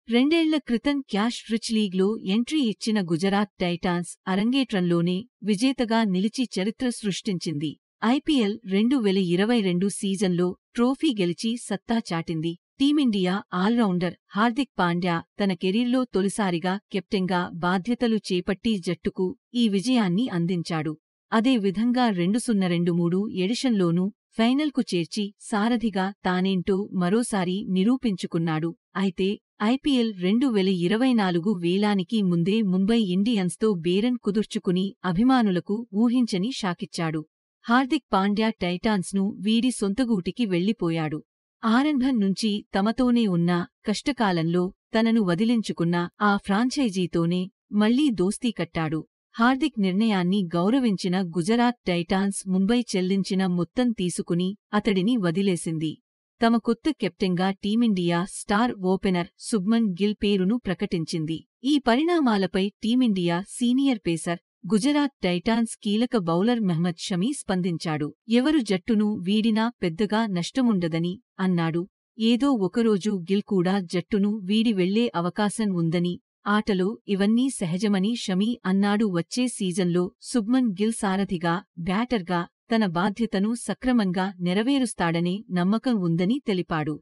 రెండేళ్ల క్రితం cash rich లీగ్లో ఎంట్రీ ఇచ్చిన గుజరాత్ టైటాన్స్ అరంగేట్రంలోనే విజేతగా నిలిచి చరిత్ర సృష్టించింది. ఐపీఎల్ 2022 సీజన్లో ట్రోఫీ గెలిచి సత్తా చాటింది. టీమిండియా ఆల్రౌండర్ హార్దిక్ పాండ్యా తన కెరీర్లో తొలిసారిగా కెప్టెన్గా బాధ్యతలు చేపట్టి జట్టుకు ఈ విజయాన్ని అందించాడు. అదే విధంగా 2023 ఎడిషన్లోనూ ఫైనల్కు చేర్చి సారథిగా తానేంటో మరోసారి నిరూపించుకున్నాడు. అయితే ఐపీఎల్ 2024 వేలానికి ముందే ముంబై ఇండియన్స్తో బేరం కుదుర్చుకుని అభిమానులకు ఊహించని షాకిచ్చాడు. హార్దిక్ పాండ్యా టైటాన్స్ను వీడి సొంతగూటికి వెళ్లిపోయాడు. ఆరంభం నుంచి తమతోనే ఉన్న కష్టకాలంలో తనను వదిలించుకున్న ఆ ఫ్రాంచైజీతోనే మళ్లీ దోస్తీ కట్టాడు. హార్దిక్ నిర్ణయాన్ని గౌరవించిన గుజరాత్ టైటాన్స్ ముంబై చెల్లించిన మొత్తం తీసుకుని అతడిని వదిలేసింది. తమ కొత్త కెప్టెన్గా team India star opener Shubman Gill పేరును ప్రకటించింది. ఈ పరిణామాలపై team India senior pacer, Gujarat Titans కీలక బౌలర్ మహ్మద్ షమీ స్పందించాడు. ఎవరు జట్టును వీడినా పెద్దగా నష్టముండదని అన్నాడు. ఏదో ఒకరోజు గిల్ కూడా జట్టును వీడి వెళ్లే అవకాశం ఉందని, ఆటలో ఇవన్నీ సహజమని షమీ అన్నాడు. వచ్చే సీజన్లో శుభ్మన్ గిల్ సారథిగా, బ్యాటర్గా తన బాధ్యతను సక్రమంగా నెరవేరుస్తాడనే నమ్మకం ఉందని తెలిపాడు.